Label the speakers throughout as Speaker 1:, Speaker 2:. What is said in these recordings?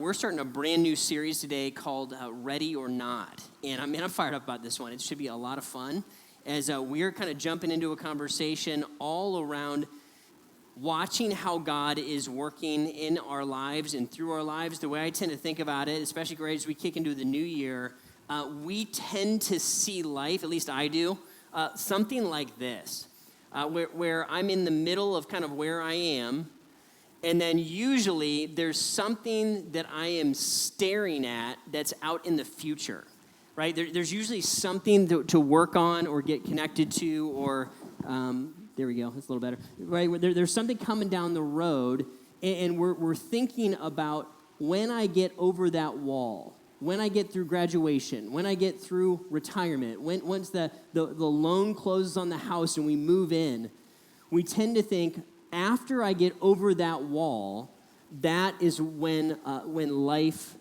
Speaker 1: We're starting a brand new series today called Ready or Not. And I'm fired up about this one. It should be a lot of fun as we're kind of jumping into a conversation all around watching how God is working in our lives and through our lives. The way I tend to think about it, especially right as we kick into the new year, we tend to see life, at least I do, something like this, where I'm in the middle of kind of where I am. And then usually there's something that I am staring at that's out in the future, right? There's usually something to work on or get connected to or, there we go, that's a little better, right? There's something coming down the road and we're thinking about when I get over that wall, when I get through graduation, when I get through retirement, once the loan closes on the house and we move in, we tend to think, after I get over that wall, that is when life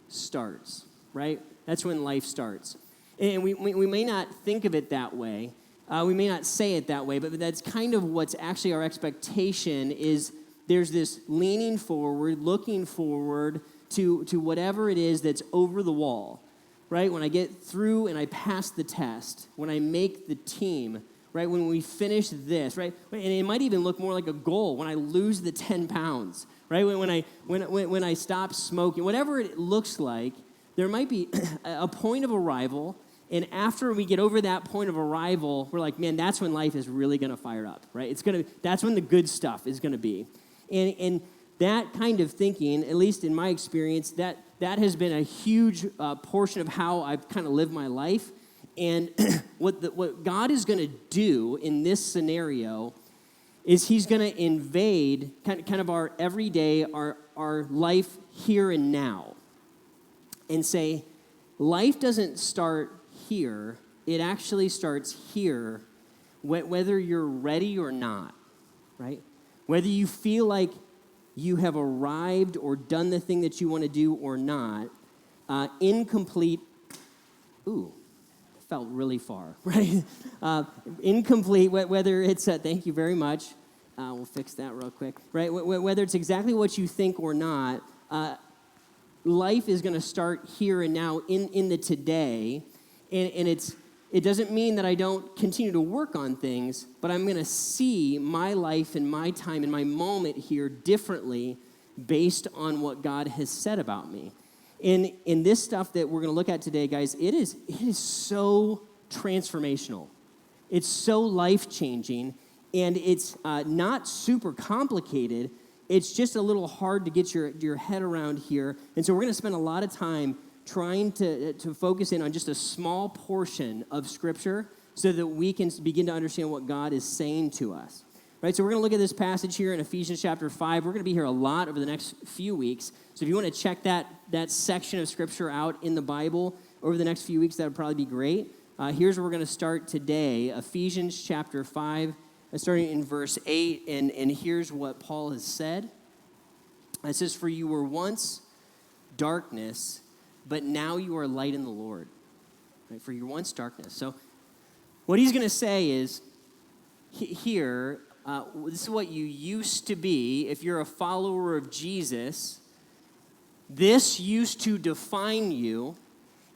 Speaker 1: starts, right? That's when life starts. And we may not think of it that way. We may not say it that way, but that's kind of what's actually our expectation is there's this leaning forward, looking forward to whatever it is that's over the wall, right? When I get through and I pass the test, when I make the team, right, when we finish this, right, and it might even look more like a goal when I lose the 10 pounds, right, when I stop smoking, whatever it looks like, there might be a point of arrival, and after we get over that point of arrival, we're like, man, that's when life is really going to fire up, right? That's when the good stuff is going to be, and that kind of thinking, at least in my experience, that has been a huge portion of how I've kind of lived my life. And what God is going to do in this scenario is he's going to invade kind of our everyday, our life here and now and say, life doesn't start here. It actually starts here, whether you're ready or not, right? Whether you feel like you have arrived or done the thing that you want to do or not, incomplete, felt really far, right? Incomplete, whether it's, thank you very much. We'll fix that real quick, right? Whether it's exactly what you think or not, life is going to start here and now in the today, and it doesn't mean that I don't continue to work on things, but I'm going to see my life and my time and my moment here differently based on what God has said about me. In this stuff that we're going to look at today, guys, it is so transformational. It's so life-changing, and it's not super complicated. It's just a little hard to get your head around here. And so we're going to spend a lot of time trying to focus in on just a small portion of Scripture so that we can begin to understand what God is saying to us. Right, so we're going to look at this passage here in Ephesians chapter 5. We're going to be here a lot over the next few weeks. So if you want to check that section of Scripture out in the Bible over the next few weeks, that would probably be great. Here's where we're going to start today, Ephesians chapter 5, starting in verse 8. And here's what Paul has said. It says, "For you were once darkness, but now you are light in the Lord." Right, for you were once darkness. So what he's going to say is, here, this is what you used to be. If you're a follower of Jesus, this used to define you.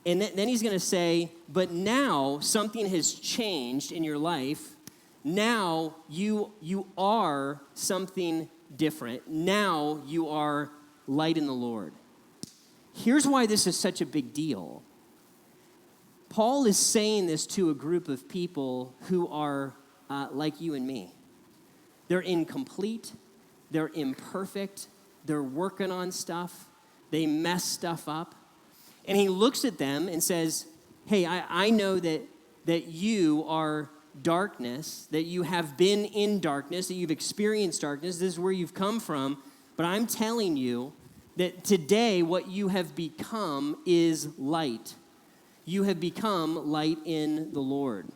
Speaker 1: And then he's going to say, but now something has changed in your life. Now you are something different. Now you are light in the Lord. Here's why this is such a big deal. Paul is saying this to a group of people who are like you and me. They're incomplete, they're imperfect, they're working on stuff, they mess stuff up. And he looks at them and says, hey, I know that you are darkness, that you have been in darkness, that you've experienced darkness, this is where you've come from, but I'm telling you that today what you have become is light. You have become light in the Lord.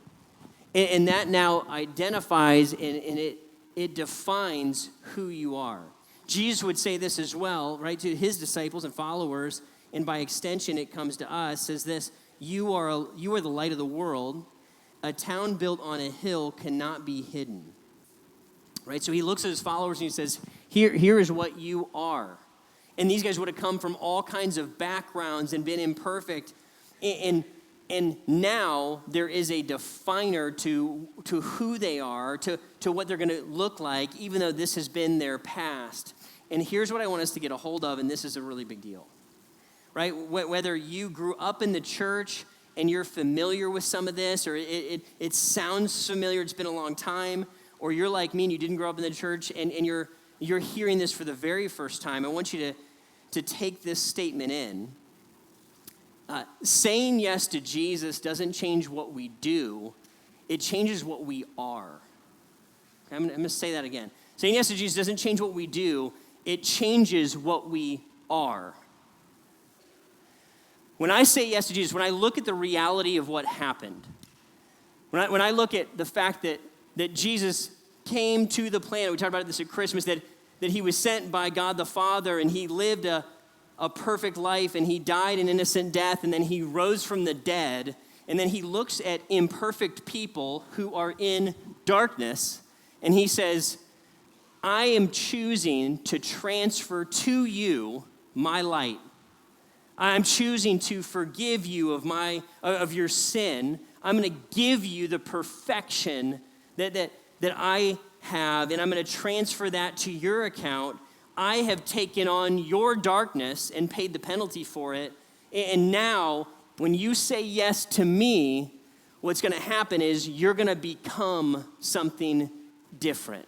Speaker 1: And that now identifies and it defines who you are. Jesus would say this as well, right, to his disciples and followers, and by extension it comes to us, says this, you are the light of the world. A town built on a hill cannot be hidden. Right? So he looks at his followers and he says, here is what you are. And these guys would have come from all kinds of backgrounds and been imperfect. And now there is a definer to who they are, to what they're going to look like, even though this has been their past. And here's what I want us to get a hold of, and this is a really big deal, right? Whether you grew up in the church and you're familiar with some of this, or it sounds familiar, it's been a long time, or you're like me and you didn't grow up in the church and you're hearing this for the very first time, I want you to take this statement in. Saying yes to Jesus doesn't change what we do, it changes what we are. Okay, I'm going to say that again. Saying yes to Jesus doesn't change what we do, it changes what we are. When I say yes to Jesus, when I look at the reality of what happened, when I look at the fact that Jesus came to the planet, we talked about this at Christmas, that he was sent by God the Father, and he lived a perfect life, and he died an innocent death, and then he rose from the dead, and then he looks at imperfect people who are in darkness, and he says, I am choosing to transfer to you my light. I'm choosing to forgive you of your sin. I'm going to give you the perfection that I have, and I'm going to transfer that to your account. I have taken on your darkness and paid the penalty for it. And now, when you say yes to me, what's going to happen is you're going to become something different.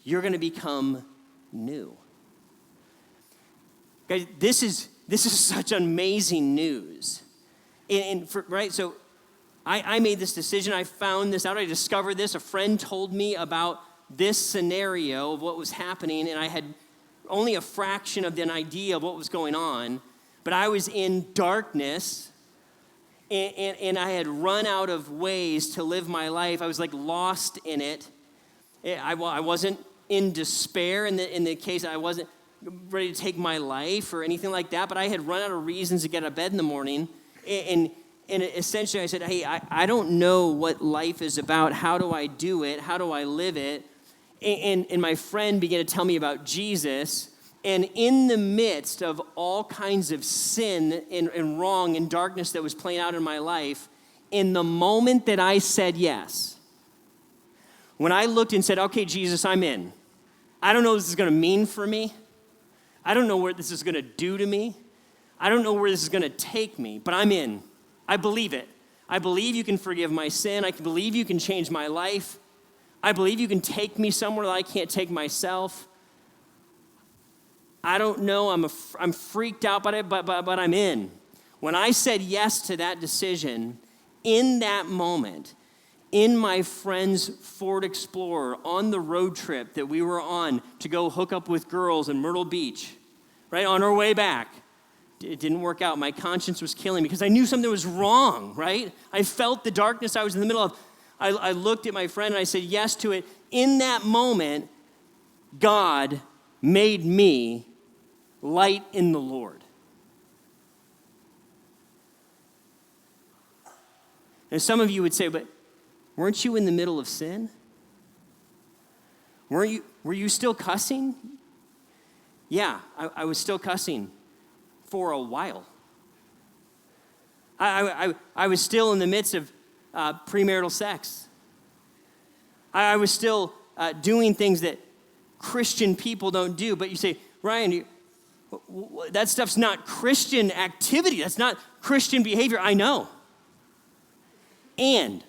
Speaker 1: You're going to become new. Guys, this is such amazing news. Right? So I made this decision. I found this out. I discovered this. A friend told me about this scenario of what was happening, and I had only a fraction of an idea of what was going on. But I was in darkness, and I had run out of ways to live my life. I was like lost in it. I wasn't in despair in the case I wasn't ready to take my life or anything like that, but I had run out of reasons to get out of bed in the morning. And essentially I said, hey, I don't know what life is about. How do I do it? How do I live it? And my friend began to tell me about Jesus. And in the midst of all kinds of sin and wrong and darkness that was playing out in my life, in the moment that I said yes, when I looked and said, okay, Jesus, I'm in. I don't know what this is going to mean for me. I don't know what this is going to do to me. I don't know where this is going to take me, but I'm in. I believe it. I believe you can forgive my sin. I believe you can change my life. I believe you can take me somewhere that I can't take myself. I don't know. I'm freaked out by it, but I'm in. When I said yes to that decision, in that moment, in my friend's Ford Explorer, on the road trip that we were on to go hook up with girls in Myrtle Beach, right, on our way back, it didn't work out. My conscience was killing me because I knew something was wrong, right? I felt the darkness I was in the middle of. I looked at my friend and I said yes to it. In that moment, God made me light in the Lord. And some of you would say, but weren't you in the middle of sin? Were you still cussing? Yeah, I was still cussing for a while. I was still in the midst of premarital sex. I was still doing things that Christian people don't do. But you say, Ryan, that stuff's not Christian activity. That's not Christian behavior. I know. And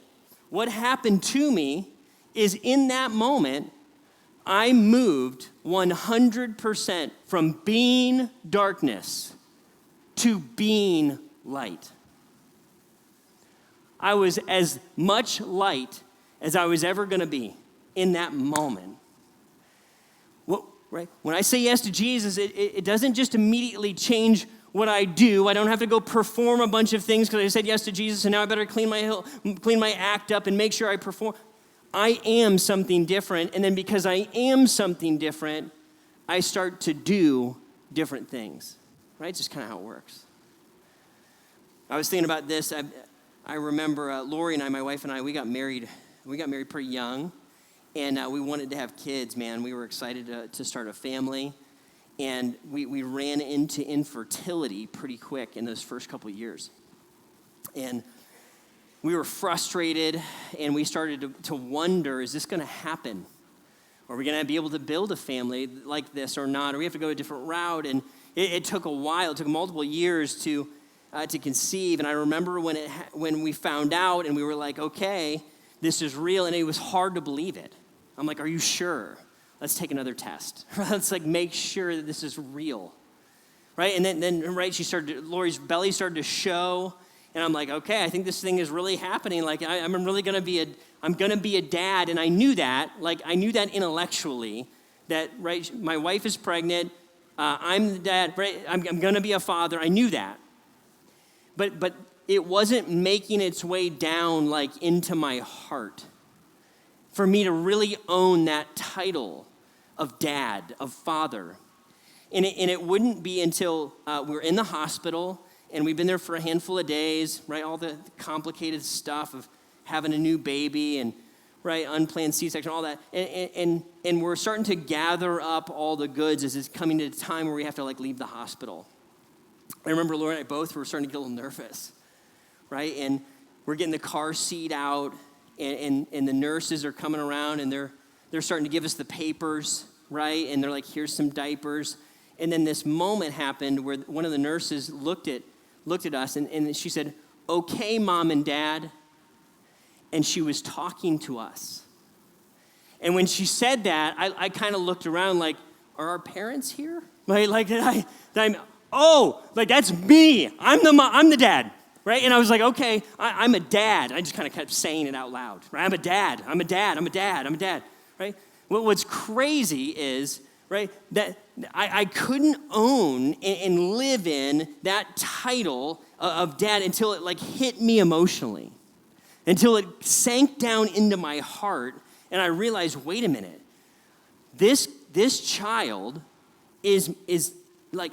Speaker 1: what happened to me is in that moment, I moved 100% from being darkness to being light. I was as much light as I was ever going to be in that moment. Right? When I say yes to Jesus, it doesn't just immediately change what I do. I don't have to go perform a bunch of things because I said yes to Jesus, and now I better clean my act up and make sure I perform. I am something different, and then because I am something different, I start to do different things. Right? It's just kind of how it works. I was thinking about this. I remember Lori and I, my wife and I, we got married pretty young, and we wanted to have kids, man. We were excited to start a family. And we ran into infertility pretty quick in those first couple of years. And we were frustrated, and we started to wonder, is this going to happen? Are we going to be able to build a family like this or not? Or we have to go a different route? And it took a while. It took multiple years to conceive. And I remember when we found out and we were like, okay, this is real. And it was hard to believe it. I'm like, are you sure? Let's take another test. Let's make sure that this is real. Right? And then Lori's belly started to show. And I'm like, okay, I think this thing is really happening. I'm really going to be a dad. And I knew that. I knew that intellectually. That, right, my wife is pregnant. I'm the dad. Right? I'm going to be a father. I knew that. But it wasn't making its way down, into my heart. For me to really own that title of dad, of father. And it wouldn't be until we were in the hospital, and we've been there for a handful of days, right? All the complicated stuff of having a new baby and, right, unplanned C-section, all that. And we're starting to gather up all the goods as it's coming to a time where we have to, leave the hospital. I remember Laura and I both were starting to get a little nervous, right? And we're getting the car seat out, and the nurses are coming around, and they're starting to give us the papers, right? And they're like, here's some diapers. And then this moment happened where one of the nurses looked at us, and she said, okay, Mom and Dad. And she was talking to us. And when she said that, I kind of looked around are our parents here? That's me. I'm the dad, right? And I was like, okay, I'm a dad. I just kind of kept saying it out loud, right? I'm a dad, right? Well, what's crazy is, right, that I couldn't own and live in that title of dad until it hit me emotionally, until it sank down into my heart, and I realized, wait a minute, this child is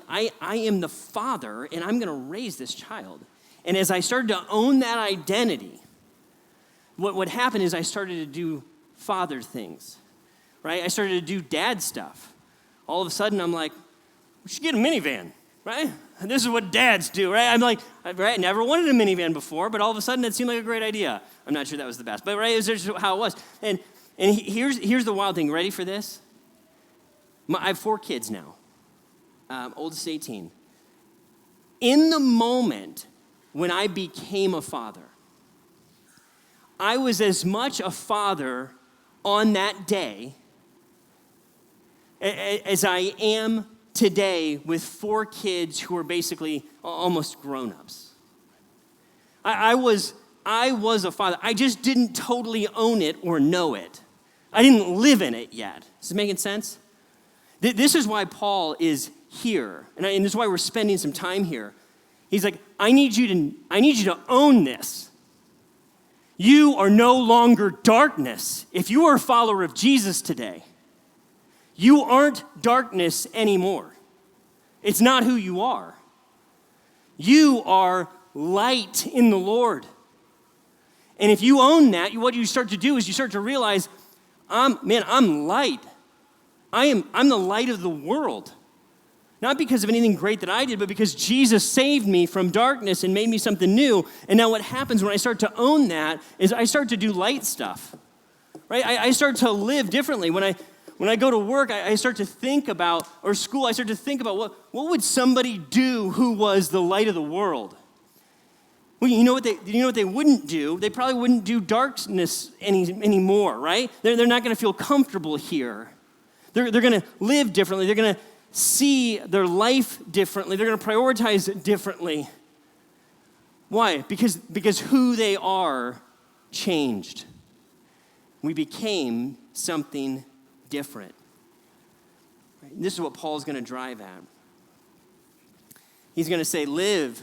Speaker 1: I am the father, and I'm going to raise this child. And as I started to own that identity, what happened is I started to do father things, right? I started to do dad stuff. All of a sudden, I'm like, we should get a minivan, right? This is what dads do, right? I'm like, right, I never wanted a minivan before, but all of a sudden, it seemed like a great idea. I'm not sure that was the best, but right, it was just how it was. And here's the wild thing. Ready for this? I have 4 kids now. Oldest 18. In the moment when I became a father, I was as much a father on that day as I am today with 4 kids who are basically almost grown-ups. I was a father. I just didn't totally own it or know it. I didn't live in it yet. Is it making sense? This is why Paul is here, and this is why we're spending some time here. He's like, I need you to own this. You are no longer darkness. If you are a follower of Jesus today, you aren't darkness anymore. It's not who you are. You are light in the Lord. And if you own that, what you start to do is you start to realize, I'm light. I'm the light of the world. Not because of anything great that I did, but because Jesus saved me from darkness and made me something new. And now what happens when I start to own that is I start to do light stuff, right? I start to live differently. When I go to work, I start to think about, or school, I start to think about what would somebody do who was the light of the world? Well, you know what they wouldn't do? They probably wouldn't do darkness anymore, right? They're not going to feel comfortable here. They're going to live differently. They're going to see their life differently. They're going to prioritize it differently. Why? Because who they are changed. We became something different. Right? This is what Paul's going to drive at. He's going to say, live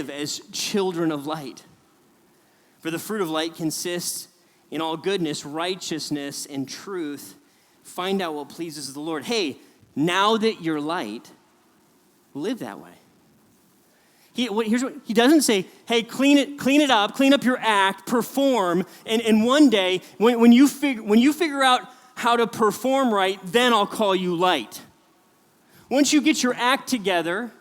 Speaker 1: as children of light. For the fruit of light consists in all goodness, righteousness, and truth. Find out what pleases the Lord. Hey, now that you're light, live that way. Here's what he doesn't say, hey, clean it up, clean up your act, perform, and one day, when you figure out how to perform right, then I'll call you light. once you get your act together,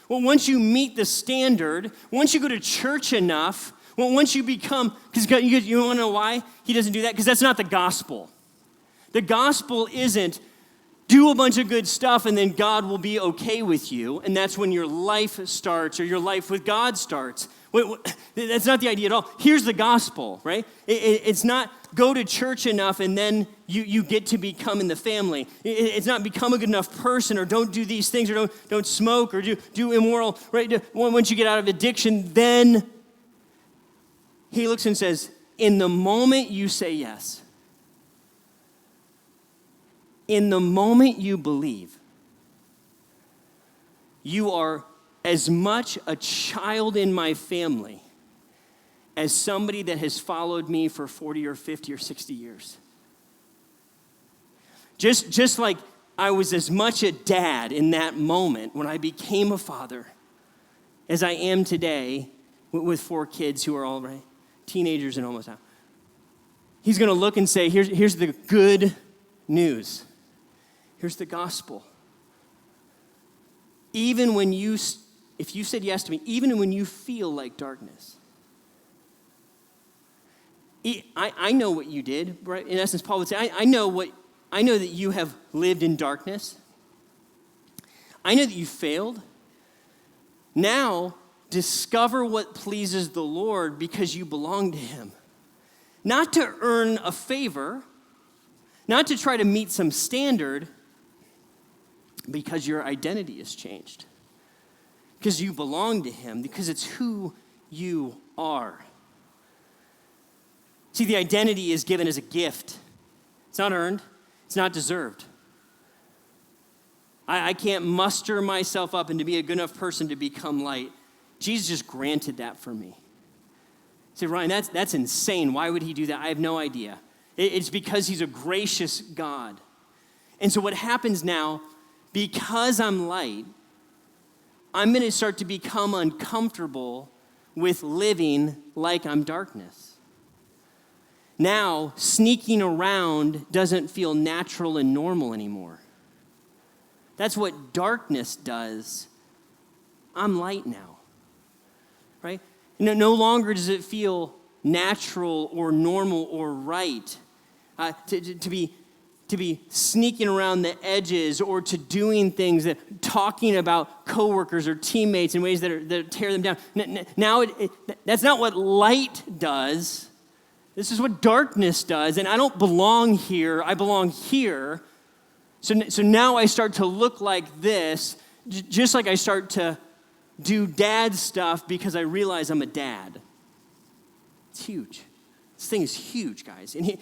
Speaker 1: well, once you meet the standard, once you go to church enough, well, once you become, because you want to know why he doesn't do that? Because that's not the gospel. The gospel isn't do a bunch of good stuff and then God will be okay with you, and that's when your life starts or your life with God starts. That's not the idea at all. Here's the gospel, right? It's not go to church enough and then you get to become in the family. It's not become a good enough person or don't do these things or don't smoke or do immoral, right? Once you get out of addiction, then he looks and says, in the moment you say yes, in the moment you believe, you are as much a child in my family as somebody that has followed me for 40 or 50 or 60 years. Just like I was as much a dad in that moment when I became a father as I am today with 4 kids who are all right, teenagers and almost out. He's going to look and say, here's the good news. Here's the gospel. Even when if you said yes to me, even when you feel like darkness, I know what you did, right? In essence, Paul would say, I know that you have lived in darkness. I know that you failed. Now, discover what pleases the Lord because you belong to him. Not to earn a favor, not to try to meet some standard, because your identity has changed. Because you belong to him, because it's who you are. See, the identity is given as a gift. It's not earned. It's not deserved. I can't muster myself up and to be a good enough person to become light. Jesus just granted that for me. Say, Ryan, that's insane. Why would he do that? I have no idea. It's because he's a gracious God. And so what happens now, because I'm light, I'm going to start to become uncomfortable with living like I'm darkness. Now, sneaking around doesn't feel natural and normal anymore. That's what darkness does. I'm light now, right? No longer does it feel natural or normal or right to be sneaking around the edges or to doing things, talking about coworkers or teammates in ways that tear them down. Now, that's not what light does. This is what darkness does, and I don't belong here. I belong here. So now I start to look like this, just like I start to do dad stuff because I realize I'm a dad. It's huge. This thing is huge, guys. And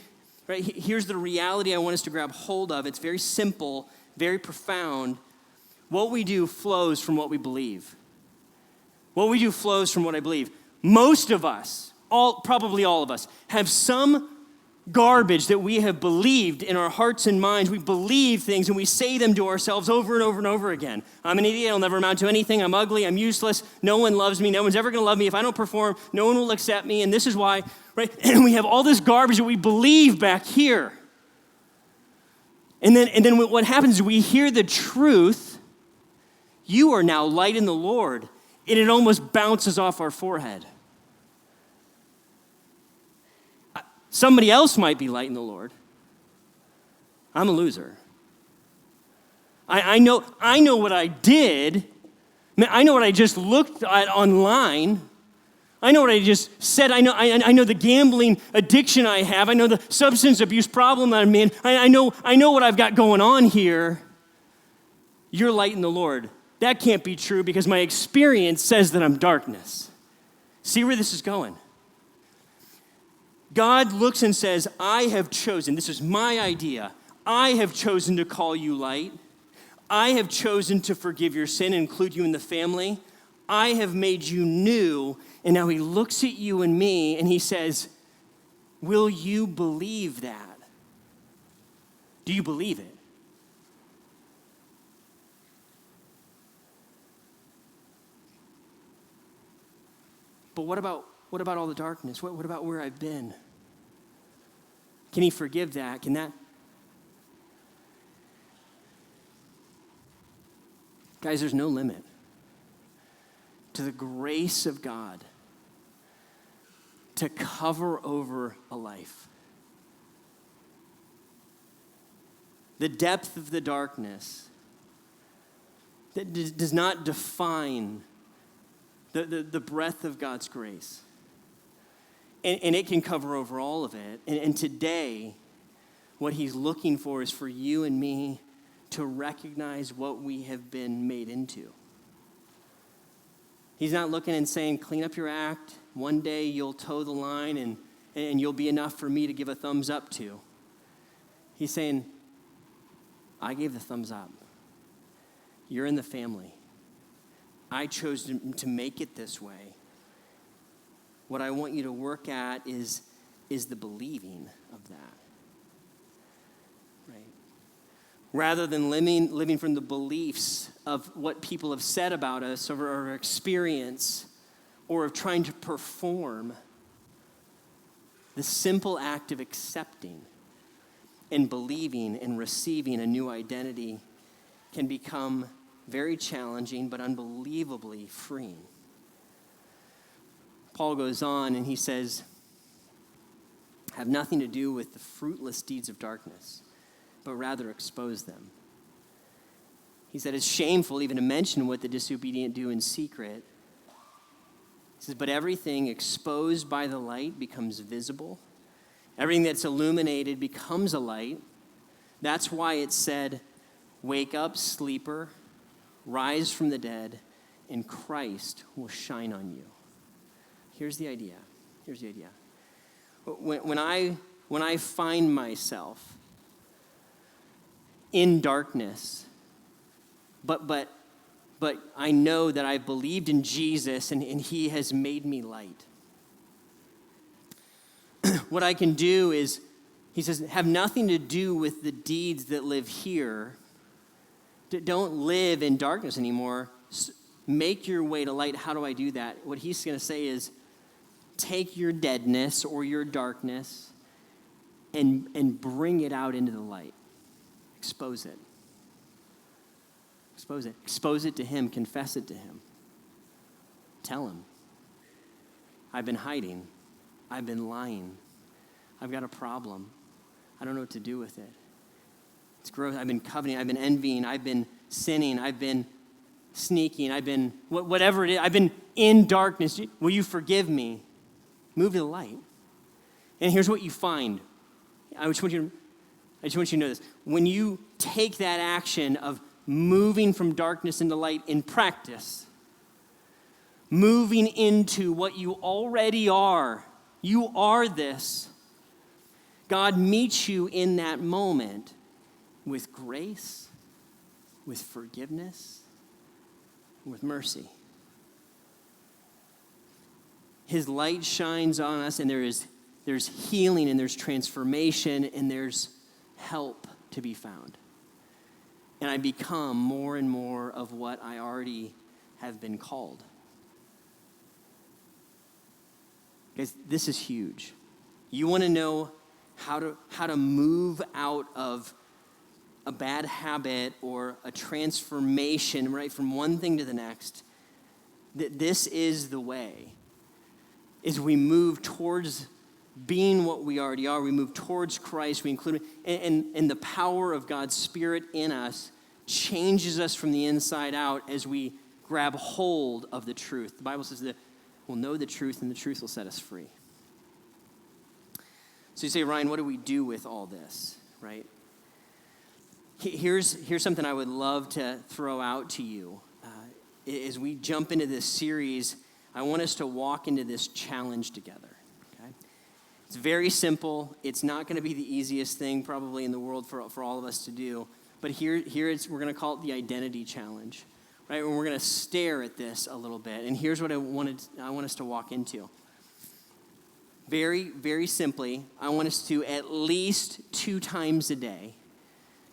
Speaker 1: here's the reality I want us to grab hold of. It's very simple, very profound. What we do flows from what we believe. What we do flows from what I believe. Most of us, probably all of us, have some garbage that we have believed in our hearts and minds. We believe things and we say them to ourselves over and over and over again. I'm an idiot. I'll never amount to anything. I'm ugly. I'm useless. No one loves me. No one's ever going to love me. If I don't perform, no one will accept me. And this is why, right? And we have all this garbage that we believe back here. And then what happens is we hear the truth. You are now light in the Lord. And it almost bounces off our forehead. Somebody else might be light in the Lord. I'm a loser. I know what I did. I know what I just looked at online. I know what I just said. I know the gambling addiction I have. I know the substance abuse problem that I'm in. I know what I've got going on here. You're light in the Lord. That can't be true because my experience says that I'm darkness. See where this is going? God looks and says, I have chosen, this is my idea, I have chosen to call you light. I have chosen to forgive your sin and include you in the family. I have made you new. And now he looks at you and me and he says, will you believe that? Do you believe it? But what about all the darkness? What about where I've been? Can he forgive that? Can that? Guys, there's no limit to the grace of God to cover over a life. The depth of the darkness that does not define the breadth of God's grace. And it can cover over all of it. And today, what he's looking for is for you and me to recognize what we have been made into. He's not looking and saying, clean up your act. One day you'll toe the line and you'll be enough for me to give a thumbs up to. He's saying, I gave the thumbs up. You're in the family. I chose to make it this way. What I want you to work at is the believing of that. Right? Rather than living from the beliefs of what people have said about us or our experience or of trying to perform, the simple act of accepting and believing and receiving a new identity can become very challenging but unbelievably freeing. Paul goes on and he says, have nothing to do with the fruitless deeds of darkness, but rather expose them. He said it's shameful even to mention what the disobedient do in secret. He says, but everything exposed by the light becomes visible. Everything that's illuminated becomes a light. That's why it said, wake up, sleeper, rise from the dead, and Christ will shine on you. Here's the idea. When I find myself in darkness, but I know that I believed in Jesus and he has made me light. What I can do is, he says, have nothing to do with the deeds that live here. Don't live in darkness anymore. Make your way to light. How do I do that? What he's going to say is, take your deadness or your darkness and bring it out into the light. Expose it. Expose it to him. Confess it to him. Tell him, I've been hiding. I've been lying. I've got a problem. I don't know what to do with it. It's gross. I've been coveting. I've been envying. I've been sinning. I've been sneaking. I've been, whatever it is. I've been in darkness. Will you forgive me? Move to the light. And here's what you find. I just want you to know this. When you take that action of moving from darkness into light in practice, moving into what you already are, you are this. God meets you in that moment with grace, with forgiveness, with mercy. His light shines on us, and there's healing, and there's transformation, and there's help to be found. And I become more and more of what I already have been called. Guys, this is huge. You want to know how to move out of a bad habit or a transformation, right, from one thing to the next. This is the way. Is we move towards being what we already are. We move towards Christ. We include him. And the power of God's Spirit in us changes us from the inside out as we grab hold of the truth. The Bible says that we'll know the truth, and the truth will set us free. So you say, Ryan, what do we do with all this, right? Here's something I would love to throw out to you. As we jump into this series, I want us to walk into this challenge together, okay? It's very simple. It's not going to be the easiest thing probably in the world for all of us to do. But here we're going to call it the identity challenge, right? And we're going to stare at this a little bit. And here's what I want us to walk into. Very, very simply, I want us to at least 2 times a day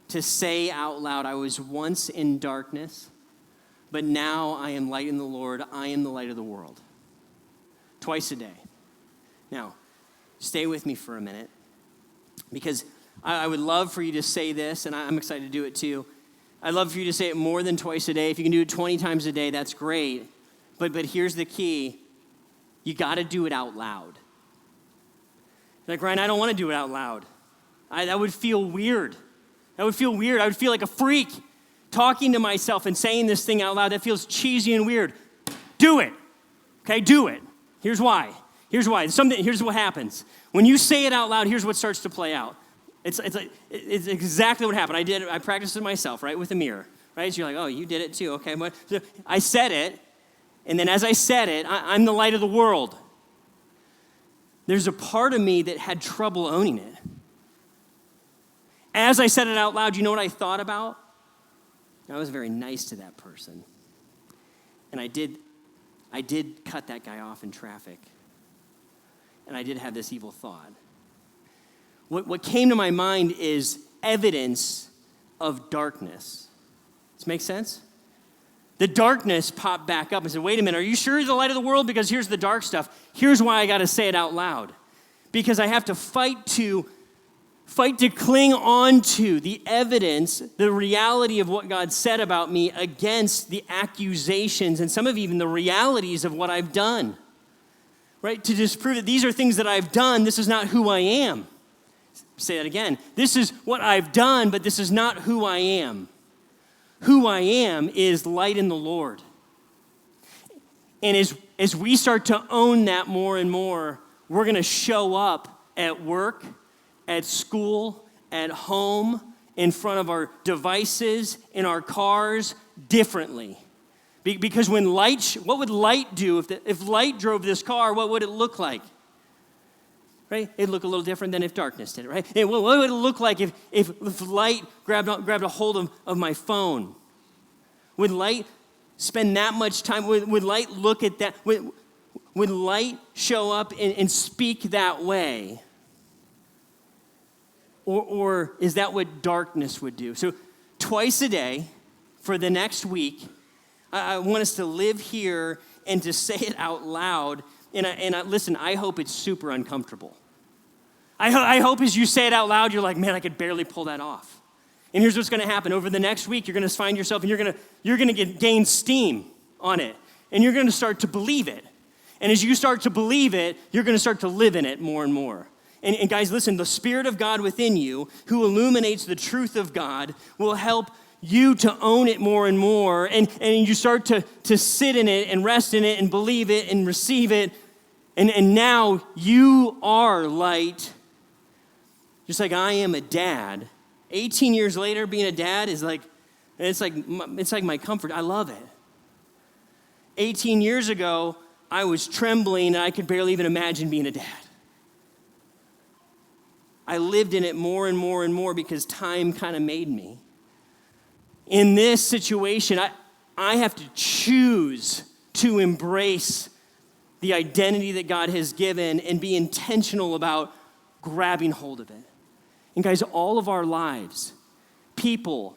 Speaker 1: to say out loud, I was once in darkness, but now I am light in the Lord. I am the light of the world. Twice a day. Now, stay with me for a minute, because I would love for you to say this, and I'm excited to do it too. I'd love for you to say it more than twice a day. If you can do it 20 times a day, that's great. But here's the key. You got to do it out loud. Like, Ryan, I don't want to do it out loud. That would feel weird. That would feel weird. I would feel like a freak talking to myself and saying this thing out loud. That feels cheesy and weird. Do it. Okay, do it. Here's why. Here's what happens. When you say it out loud, here's what starts to play out. It's exactly what happened. I practiced it myself, right, with a mirror, right? So you're like, oh, you did it too, okay. But so I said it, and then as I said it, I'm the light of the world. There's a part of me that had trouble owning it. As I said it out loud, you know what I thought about? I was very nice to that person. And I did cut that guy off in traffic. And I did have this evil thought. What came to my mind is evidence of darkness. Does this make sense? The darkness popped back up and said, wait a minute, are you sure you're the light of the world? Because here's the dark stuff. Here's why I got to say it out loud. Because I have to fight to cling on to the evidence, the reality of what God said about me against the accusations and some of even the realities of what I've done. Right? To disprove that these are things that I've done, this is not who I am. Say that again. This is what I've done, but this is not who I am. Who I am is light in the Lord. And as we start to own that more and more, we're going to show up at work, at school, at home, in front of our devices, in our cars, differently. Because when what would light do? If light drove this car, what would it look like? Right? It'd look a little different than if darkness did it, right? And what would it look like if light grabbed a hold of my phone? Would light spend that much time? Would light look at that? Would light show up and speak that way? Or is that what darkness would do? So twice a day for the next week, I want us to live here and to say it out loud. Listen, I hope it's super uncomfortable. I hope as you say it out loud, you're like, man, I could barely pull that off. And here's what's going to happen. Over the next week, you're going to find yourself and you're going to gain steam on it. And you're going to start to believe it. And as you start to believe it, you're going to start to live in it more and more. And guys, listen, the Spirit of God within you, who illuminates the truth of God, will help you to own it more and more. And you start to sit in it and rest in it and believe it and receive it. And now you are light, just like I am a dad. 18 years later, being a dad is like my comfort. I love it. 18 years ago, I was trembling and I could barely even imagine being a dad. I lived in it more and more and more because time kind of made me. In this situation, I have to choose to embrace the identity that God has given and be intentional about grabbing hold of it. And guys, all of our lives, people,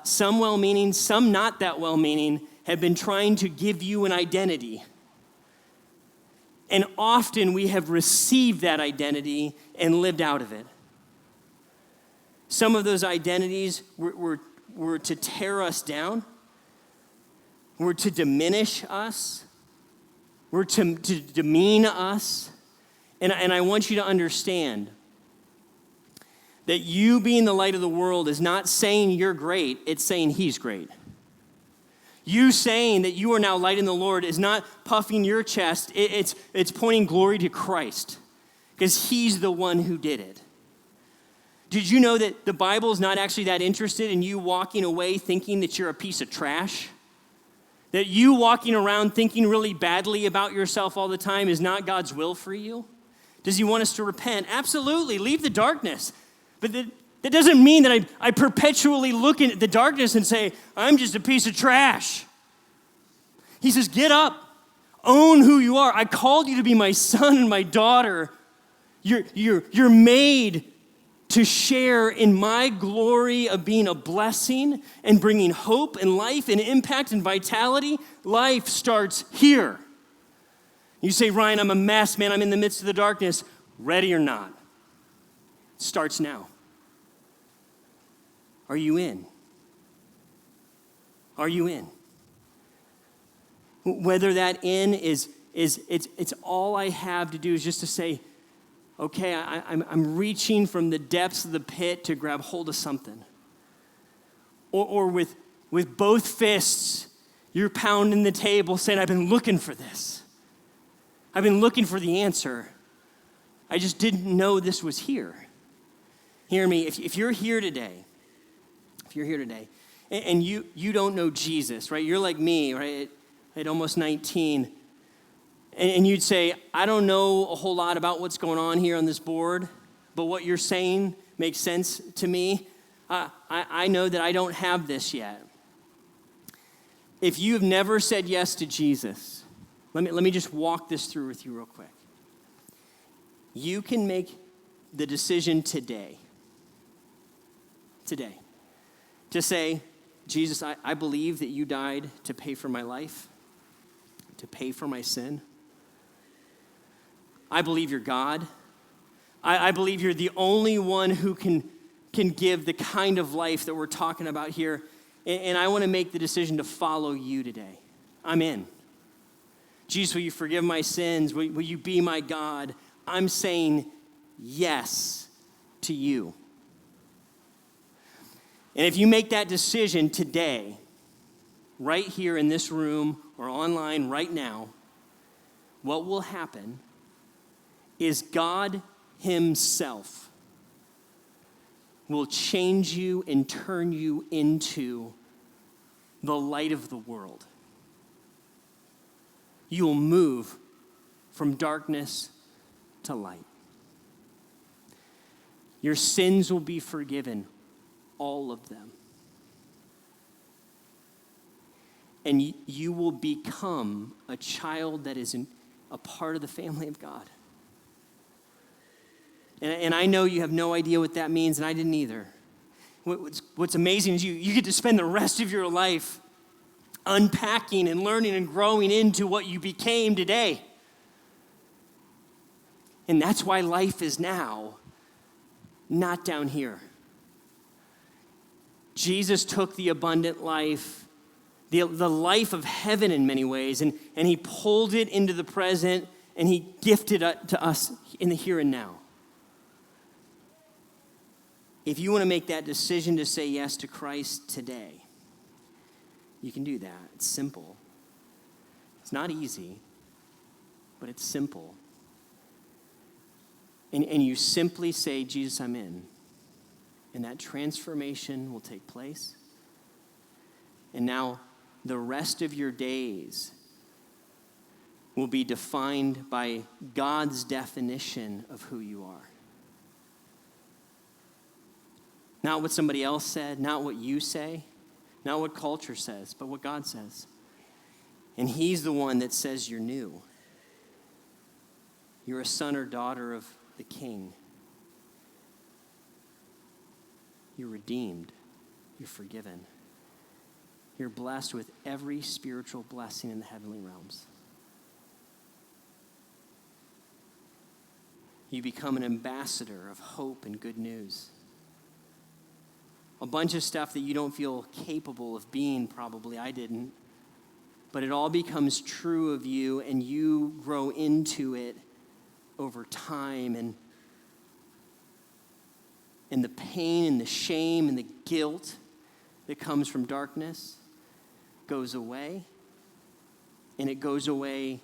Speaker 1: some well-meaning, some not that well-meaning, have been trying to give you an identity. And often we have received that identity and lived out of it. Some of those identities were to tear us down, were to diminish us, were to demean us. And I want you to understand that you being the light of the world is not saying you're great, it's saying He's great. You saying that you are now light in the Lord is not puffing your chest, it's pointing glory to Christ, because He's the one who did it. Did you know that the Bible is not actually that interested in you walking away thinking that you're a piece of trash? That you walking around thinking really badly about yourself all the time is not God's will for you? Does He want us to repent? Absolutely, leave the darkness. But that doesn't mean that I perpetually look at the darkness and say, I'm just a piece of trash. He says, get up, own who you are. I called you to be my son and my daughter. You're made to share in my glory of being a blessing and bringing hope and life and impact and vitality. Life starts here. You say, Ryan, I'm a mess, man. I'm in the midst of the darkness. Ready or not, it starts now. Are you in? Are you in? Whether that in is it's all I have to do is just to say, okay, I'm reaching from the depths of the pit to grab hold of something. Or with both fists, you're pounding the table saying, I've been looking for this. I've been looking for the answer. I just didn't know this was here. Hear me, if you're here today, and you don't know Jesus, right? You're like me, right? At almost 19, and you'd say, I don't know a whole lot about what's going on here on this board, but what you're saying makes sense to me. I know that I don't have this yet. If you have never said yes to Jesus, let me just walk this through with you real quick. You can make the decision today, to say, Jesus, I believe that you died to pay for my life, to pay for my sin. I believe you're God. I believe you're the only one who can give the kind of life that we're talking about here. And I want to make the decision to follow you today. I'm in. Jesus, will you forgive my sins? Will you be my God? I'm saying yes to you. And if you make that decision today, right here in this room or online right now, what will happen is God himself will change you and turn you into the light of the world. You will move from darkness to light. Your sins will be forgiven, all of them. And you will become a child that is a part of the family of God. And I know you have no idea what that means, and I didn't either. What's amazing is you get to spend the rest of your life unpacking and learning and growing into what you became today. And that's why life is now, not down here. Jesus took the abundant life, the life of heaven in many ways, and he pulled it into the present, and he gifted it to us in the here and now. If you want to make that decision to say yes to Christ today, you can do that. It's simple. It's not easy, but it's simple. And you simply say, Jesus, I'm in. And that transformation will take place. And now the rest of your days will be defined by God's definition of who you are. Not what somebody else said, not what you say, not what culture says, but what God says. And he's the one that says you're new. You're a son or daughter of the King. You're redeemed. You're forgiven. You're blessed with every spiritual blessing in the heavenly realms. You become an ambassador of hope and good news. A bunch of stuff that you don't feel capable of being, probably. I didn't. But it all becomes true of you, and you grow into it over time. And the pain and the shame and the guilt that comes from darkness goes away. And it goes away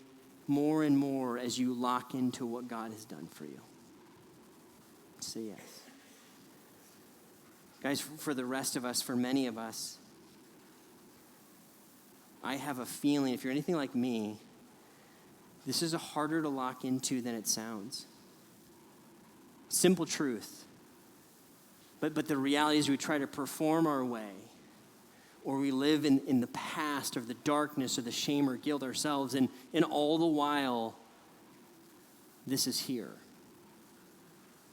Speaker 1: more and more as you lock into what God has done for you. Say yes. Guys, for the rest of us, for many of us, I have a feeling, if you're anything like me, this is harder to lock into than it sounds. Simple truth. But the reality is we try to perform our way, or we live in the past or the darkness or the shame or guilt ourselves, and all the while, this is here.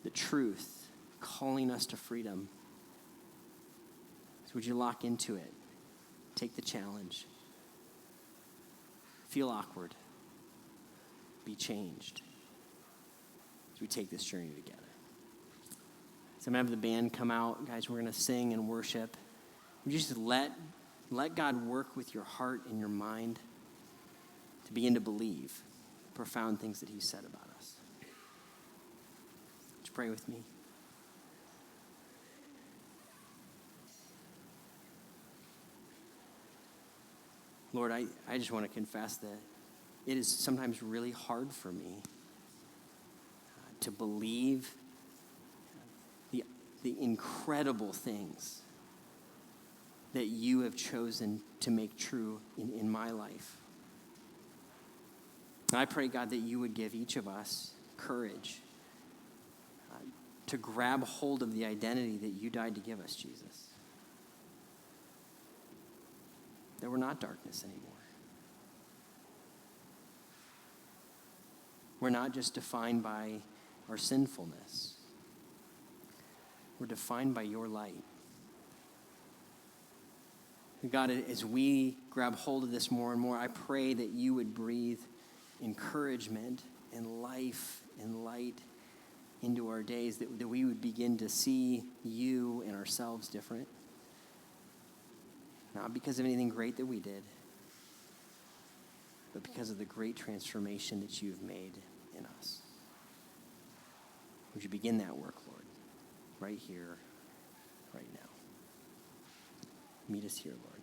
Speaker 1: The truth calling us to freedom. So would you lock into it? Take the challenge. Feel awkward. Be changed as we take this journey together. So I'm going to have the band come out. Guys, we're going to sing and worship. We just let let God work with your heart and your mind to begin to believe profound things that he said about us. Would you pray with me? Lord, I just want to confess that it is sometimes really hard for me to believe the incredible things that you have chosen to make true in my life. I pray, God, that you would give each of us courage to grab hold of the identity that you died to give us, Jesus. That we're not darkness anymore. We're not just defined by our sinfulness. We're defined by your light. God, as we grab hold of this more and more, I pray that you would breathe encouragement and life and light into our days, that we would begin to see you and ourselves different. Not because of anything great that we did, but because of the great transformation that you've made in us. Would you begin that work, Lord, right here, right now? Meet us here, Lord.